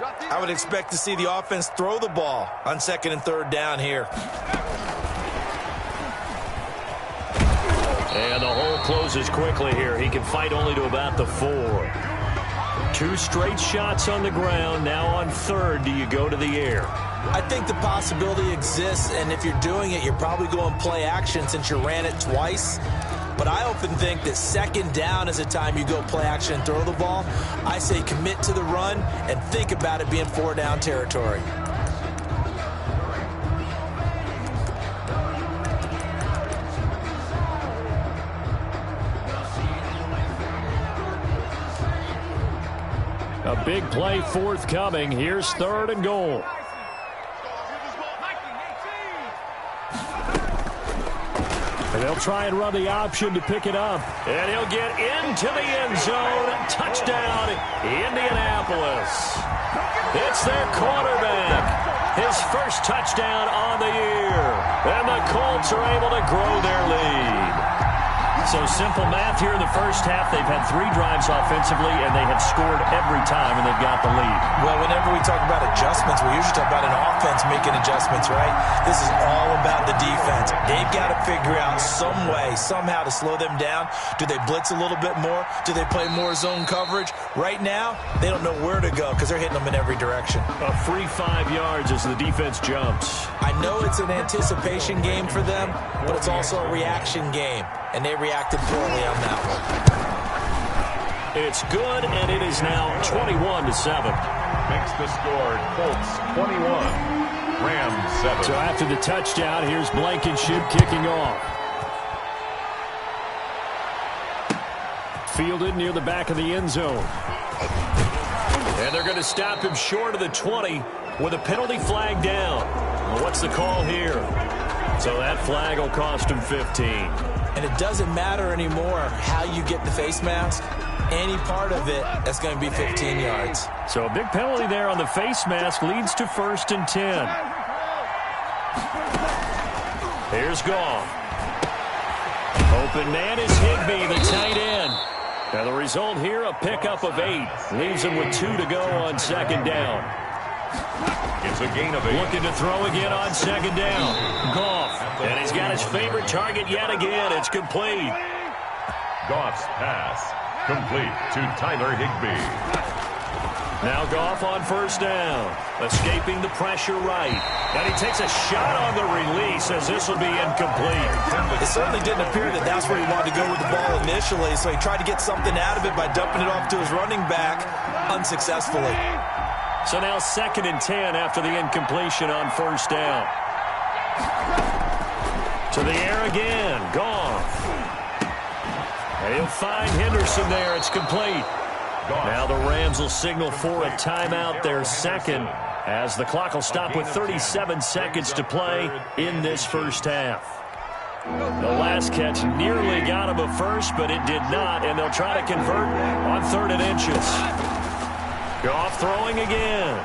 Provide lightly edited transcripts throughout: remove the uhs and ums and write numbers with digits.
I would expect to see the offense throw the ball on 2nd and 3rd down here. And the hole closes quickly here. He can fight only to about the 4. 2 straight shots on the ground. Now on 3rd, do you go to the air? I think the possibility exists, and if you're doing it, you're probably going play action since you ran it twice. But I often think that 2nd down is a time you go play action and throw the ball. I say commit to the run and think about it being 4-down territory. A big play forthcoming. Here's 3rd and goal. And they'll try and run the option to pick it up. And he'll get into the end zone. Touchdown, Indianapolis. It's their quarterback. His first touchdown on the year. And the Colts are able to grow their lead. So simple math here in the first half. They've had 3 drives offensively, and they have scored every time, and they've got the lead. Well, whenever we talk about adjustments, we usually talk about an offense making adjustments, right? This is all about the defense. They've got to figure out some way, somehow to slow them down. Do they blitz a little bit more? Do they play more zone coverage? Right now, they don't know where to go because they're hitting them in every direction. A free 5 yards as the defense jumps. I know it's an anticipation game for them, but it's also a reaction game, and they reacted poorly on that one. It's good, and it is now 21-7. Makes the score Colts 21, Rams 7. So after the touchdown, here's Blankenship kicking off. Fielded near the back of the end zone. And they're going to stop him short of the 20 with a penalty flag down. Well, what's the call here? So that flag will cost him 15. And it doesn't matter anymore how you get the face mask. Any part of it, that's going to be 15 yards. So a big penalty there on the face mask leads to 1st and 10. Here's Goff. Open man is Higbee, the tight end. Now the result here, a pickup of 8. Leaves him with 2 to go on 2nd down. It's a gain of 8. Looking to throw again on 2nd down. Goff. And he's got his favorite target yet again. It's complete. Goff's pass complete to Tyler Higbee. Now Goff on 1st down. Escaping the pressure right. And he takes a shot on the release as this will be incomplete. It certainly didn't appear that that's where he wanted to go with the ball initially, so he tried to get something out of it by dumping it off to his running back unsuccessfully. So now 2nd and 10 after the incompletion on 1st down. To the air again. Goff. And he'll find Henderson there. It's complete. Now the Rams will signal for a timeout, their 2nd, as the clock will stop with 37 seconds to play in this first half. The last catch nearly got him a first, but it did not, and they'll try to convert on 3rd and inches. Goff throwing again.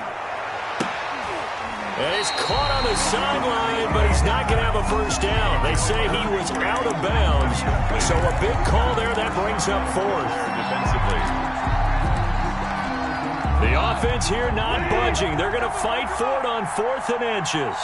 And he's caught on the sideline, but he's not going to have a first down. They say he was out of bounds, so a big call there that brings up 4th. Defensively. The offense here not budging. They're going to fight for it on 4th and inches.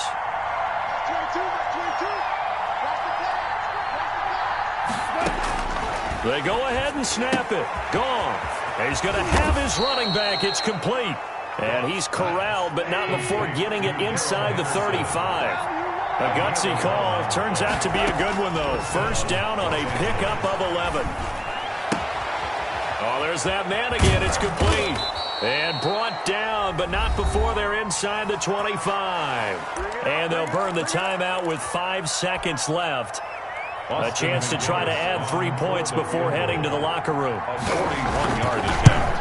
They go ahead and snap it. Goff. He's going to have his running back. It's complete. And he's corralled, but not before getting it inside the 35. A gutsy call. Turns out to be a good one, though. 1st down on a pickup of 11. Oh, there's that man again. It's complete. And brought down, but not before they're inside the 25. And they'll burn the timeout with 5 seconds left. A chance to try to add 3 points before heading to the locker room. A 41-yard attempt.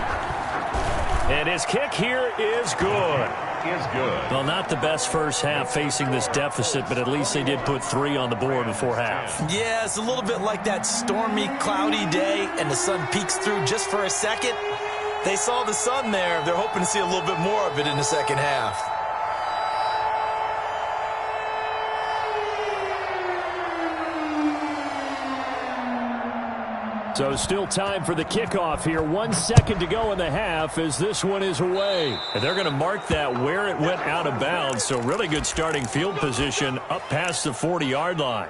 And his kick here is good. Is good. Well, not the best first half facing this deficit, but at least they did put 3 on the board before half. Yeah, it's a little bit like that stormy, cloudy day, and the sun peeks through just for a second. They saw the sun there. They're hoping to see a little bit more of it in the second half. So still time for the kickoff here. 1 second to go in the half as this one is away. And they're going to mark that where it went out of bounds. So really good starting field position up past the 40-yard line.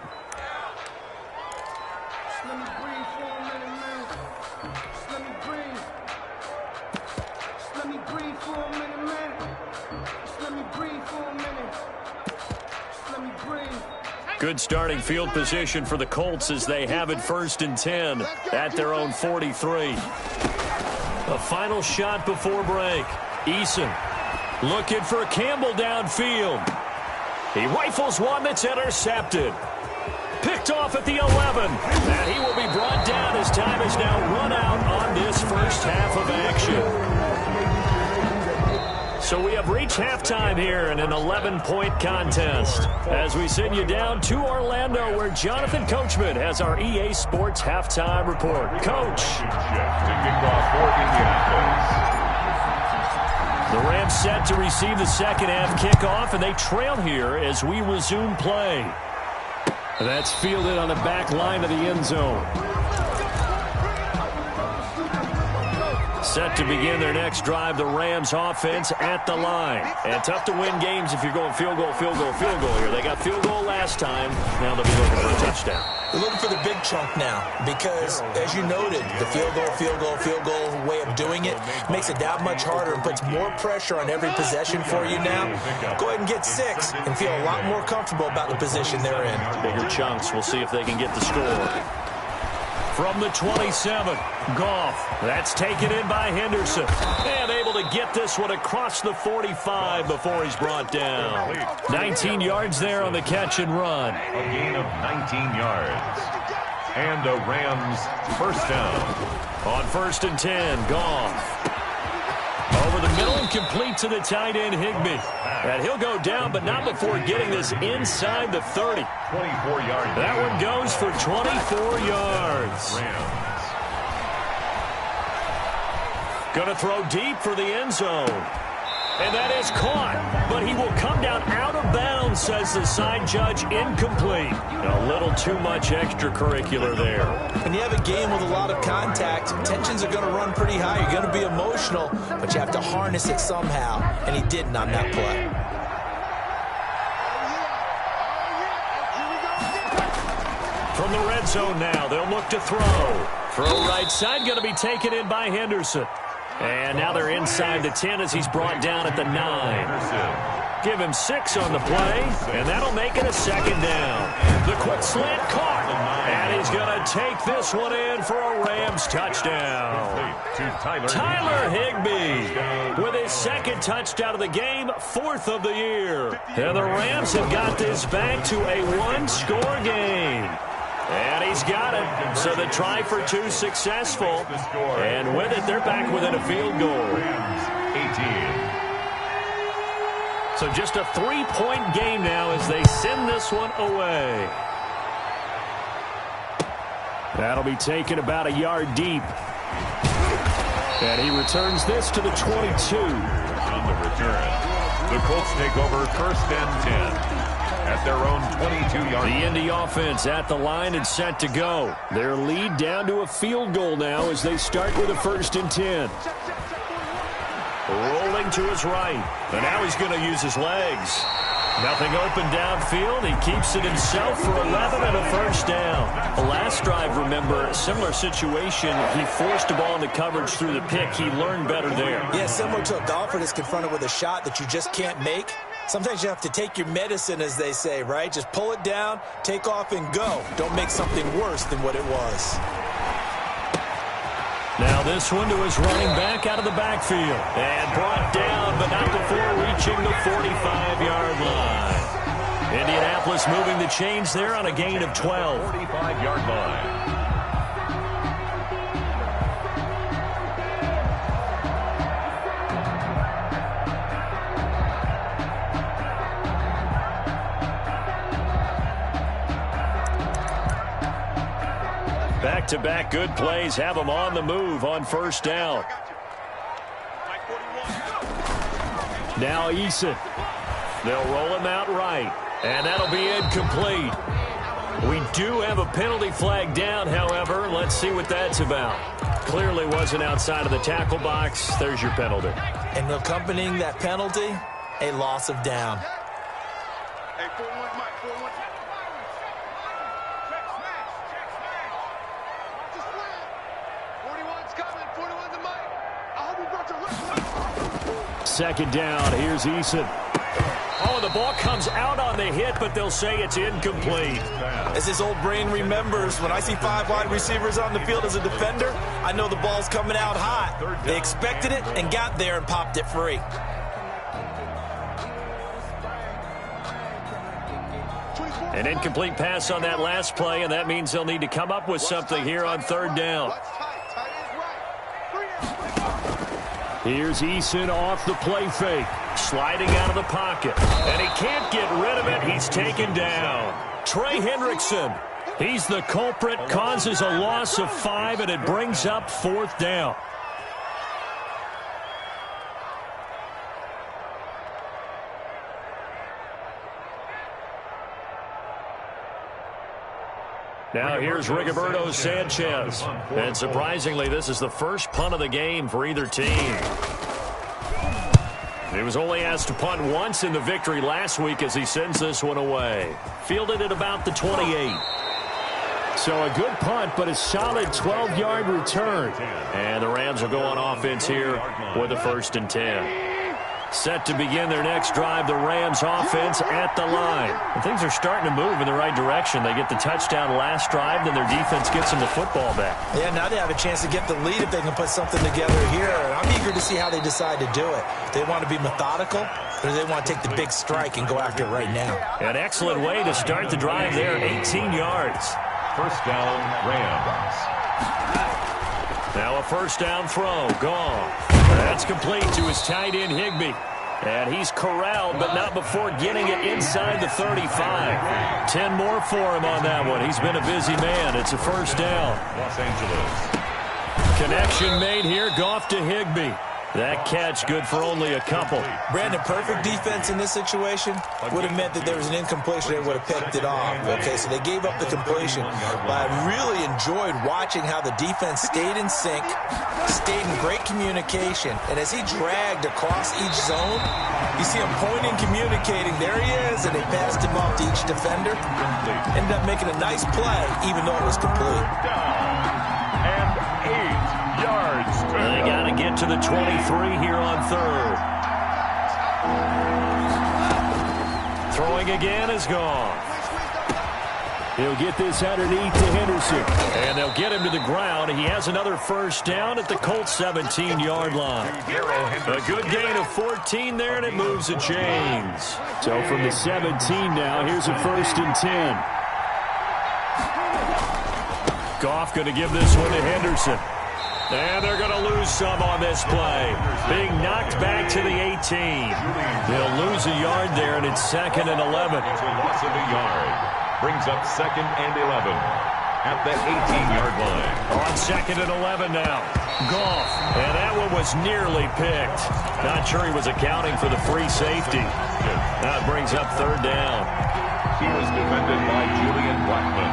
Good starting field position for the Colts as they have it 1st and 10 at their own 43. A final shot before break. Eason looking for Campbell downfield. He rifles one that's intercepted. Picked off at the 11. And he will be brought down as time is now run out on this first half of action. So we have reached halftime here in an 11-point contest as we send you down to Orlando where Jonathan Coachman has our EA Sports halftime report. Coach. The Rams set to receive the second half kickoff, and they trail here as we resume play. That's fielded on the back line of the end zone. Set to begin their next drive, the Rams offense at the line. And tough to win games if you're going field goal, field goal, field goal here. They got field goal last time. Now they'll be looking for a touchdown. They're looking for the big chunk now because, as you noted, the field goal way of doing it makes it that much harder and puts more pressure on every possession for you now. Go ahead and get 6 and feel a lot more comfortable about the position they're in. Bigger chunks. We'll see if they can get the score. From the 27, Goff. That's taken in by Henderson. And able to get this one across the 45 before he's brought down. 19 yards there on the catch and run. A gain of 19 yards. And a Rams first down. On 1st and 10, Goff. Over the middle and complete to the tight end, Higbee. And he'll go down, but not before getting this inside the 30. 24 yards. That one goes for 24 yards. Rams. Going to throw deep for the end zone. And that is caught, but he will come down out of bounds, says the side judge, incomplete. A little too much extracurricular there. When you have a game with a lot of contact, tensions are going to run pretty high. You're going to be emotional, but you have to harness it somehow, and he didn't on that play. From the red zone now, they'll look to throw. Throw right side, going to be taken in by Henderson. And now they're inside the 10 as he's brought down at the 9. Give him 6 on the play, and that'll make it a second down. The quick slant caught, and he's going to take this one in for a Rams touchdown. Tyler Higbee with his second touchdown of the game, 4th of the year. And the Rams have got this back to a 1-score game. And he's got it. So the try for 2 successful. And with it, they're back within a field goal. 18. So just a 3-point game now as they send this one away. That'll be taken about a yard deep. And he returns this to the 22. On the return, the Colts take over 1st and 10. At their own 22-yard line. The Indy offense at the line and set to go. Their lead down to a field goal now as they start with a 1st and 10. Rolling to his right. And now he's going to use his legs. Nothing open downfield. He keeps it himself for 11 and a 1st down. The last drive, remember, similar situation. He forced the ball into coverage through the pick. He learned better there. Yeah, similar to a golfer that's confronted with a shot that you just can't make. Sometimes you have to take your medicine, as they say, right? Just pull it down, take off, and go. Don't make something worse than what it was. Now this one to his running back out of the backfield. And brought down, but not before reaching the 45-yard line. Indianapolis moving the chains there on a gain of 12. 45-yard line. Back-to-back good plays have them on the move on 1st down. Now Eason. They'll roll him out right. And that'll be incomplete. We do have a penalty flag down, however. Let's see what that's about. Clearly wasn't outside of the tackle box. There's your penalty. And accompanying that penalty, a loss of down. Hey, 4-1, Mike, 4-1. Check smash, check smash. Just win. 41's coming, 41's the Mike. I hope you brought your left. Second down, here's Eason. Oh, the ball comes out on the hit, but they'll say it's incomplete. As his old brain remembers, when I see 5 wide receivers on the field as a defender, I know the ball's coming out hot. They expected it and got there and popped it free. An incomplete pass on that last play, and that means they'll need to come up with something here on third down. Here's Eason off the play fake. Sliding out of the pocket. And he can't get rid of it. He's taken down. Trey Hendrickson. He's the culprit. Causes a loss of 5, and it brings up fourth down. Now here's Rigoberto Sanchez. And surprisingly, this is the first punt of the game for either team. He was only asked to punt once in the victory last week as he sends this one away. Fielded at about the 28. So a good punt, but a solid 12-yard return. And the Rams will go on offense here with a 1st and 10. Set to begin their next drive, the Rams offense at the line. And things are starting to move in the right direction. They get the touchdown last drive, then their defense gets them the football back. Yeah, now they have a chance to get the lead if they can put something together here. And I'm eager to see how they decide to do it. They want to be methodical, or do they want to take the big strike and go after it right now? An excellent way to start the drive there, 18 yards. First down, Rams. Now a first down throw, gone. That's complete to his tight end, Higbee. And he's corralled, but not before getting it inside the 35. 10 more for him on that one. He's been a busy man. It's a first down. Los Angeles. Connection made here, Goff to Higbee. That catch good for only a couple. Brandon, perfect defense in this situation would have meant that there was an incompletion. They would have picked it off. Okay, so they gave up the completion. But I really enjoyed watching how the defense stayed in sync, stayed in great communication. And as he dragged across each zone, you see him pointing, communicating. There he is, and they passed him off to each defender. Ended up making a nice play, even though it was complete. And 8 yards. They got to get to the 23 here on third. Throwing again is gone. He'll get this underneath to Henderson. And they'll get him to the ground. He has another first down at the Colts 17-yard line. A good gain of 14 there, and it moves the chains. So from the 17 now, here's a 1st and 10. Goff going to give this one to Henderson. And they're going to lose some on this play. Being knocked back to the 18. They'll lose a yard there, and it's 2nd and 11. It's a loss of a yard. Brings up 2nd and 11 at the 18-yard line. On 2nd and 11 now. Goff. And that one was nearly picked. Not sure he was accounting for the free safety. That brings up 3rd down. He was defended by Julian Blackman.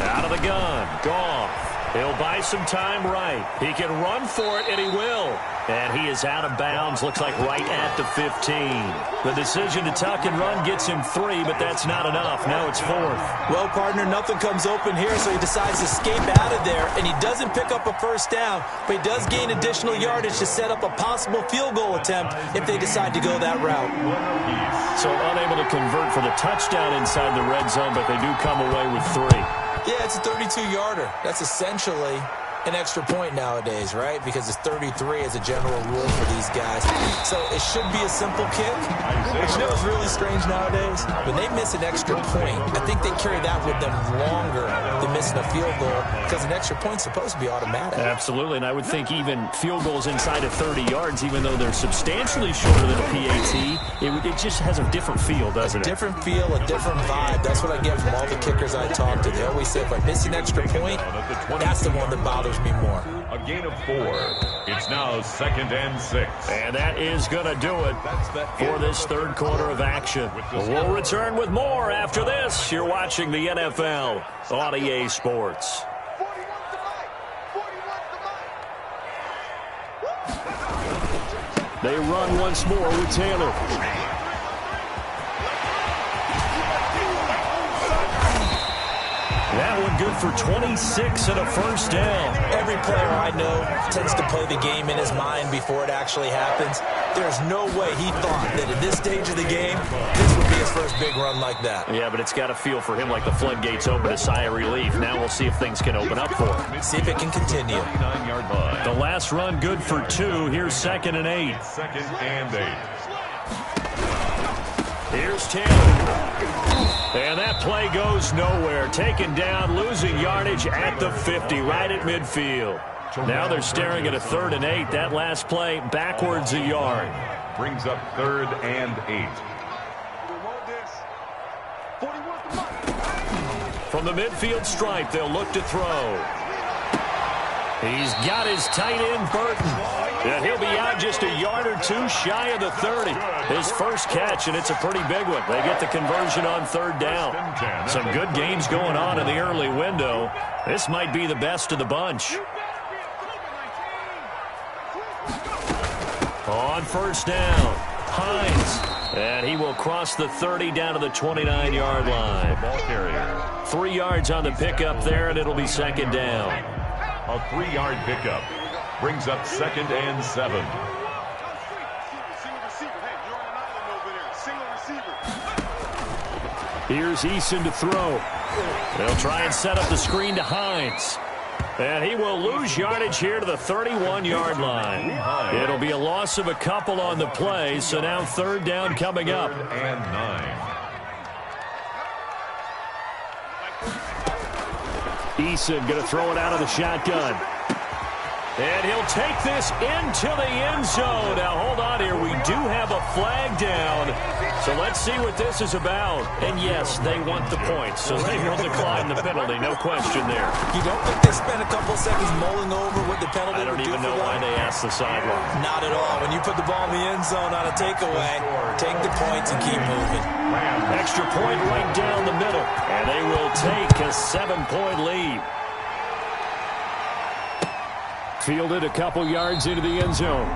Out of the gun, Goff. He'll buy some time right. He can run for it, and he will. And he is out of bounds, looks like right at the 15. The decision to tuck and run gets him 3, but that's not enough. Now it's 4th. Well, partner, nothing comes open here, so he decides to escape out of there, and he doesn't pick up a first down, but he does gain additional yardage to set up a possible field goal attempt if they decide to go that route. So unable to convert for the touchdown inside the red zone, but they do come away with 3. Yeah, it's a 32-yarder. That's essentially an extra point nowadays, right? Because it's 33 as a general rule for these guys. So it should be a simple kick. But you know what's really strange nowadays? When they miss an extra point, I think they carry that with them longer than missing a field goal because an extra point's supposed to be automatic. Absolutely, and I would think even field goals inside of 30 yards, even though they're substantially shorter than a PAT, it just has a different feel, doesn't it? A different feel, a different vibe. That's what I get from all the kickers I talk to. They always say, if I miss an extra point, that's the one that bothers bothers me more. A gain of 4. It's now 2nd and 6. And that is going to do it for this third quarter of action. We'll return with more after this. You're watching the NFL on EA Sports. They run once more with Taylor. That one good for 26 and a first down. Every player I know tends to play the game in his mind before it actually happens. There's no way he thought that at this stage of the game, this would be his first big run like that. Yeah, but it's got to feel for him like the floodgates open, a sigh of relief. Now we'll see if things can open up for him. See if it can continue. 39-yard line. The last run good for 2. Here's 2nd and 8. 2nd and 8. Here's Taylor. And that play goes nowhere. Taken down, losing yardage at the 50, right at midfield. Now they're staring at a 3rd and 8. That last play backwards a yard. Brings up 3rd and 8. From the midfield stripe, they'll look to throw. He's got his tight end, Burton. And he'll be out just a yard or 2 shy of the 30. His first catch, and it's a pretty big one. They get the conversion on 3rd down. Some good games going on in the early window. This might be the best of the bunch. On 1st down, Hines. And he will cross the 30 down to the 29-yard line. Ball carrier. 3 yards on the pickup there, and it'll be 2nd down. A 3-yard pickup. Brings up 2nd and 7. Here's Eason to throw. They'll try and set up the screen to Hines. And he will lose yardage here to the 31-yard line. It'll be a loss of a couple on the play, so now 3rd down coming up. 3rd and 9. Eason going to throw it out of the shotgun. And he'll take this into the end zone. Now, hold on here. We do have a flag down. So let's see what this is about. And, yes, they want the points, so they will decline the penalty. No question there. You don't think they spent a couple seconds mulling over what the penalty I don't would do even for know why them? they asked the sideline. Not at all. When you put the ball in the end zone on a takeaway, take the points and keep moving. Extra point right down the middle. And they will take a 7-point lead. Fielded a couple yards into the end zone.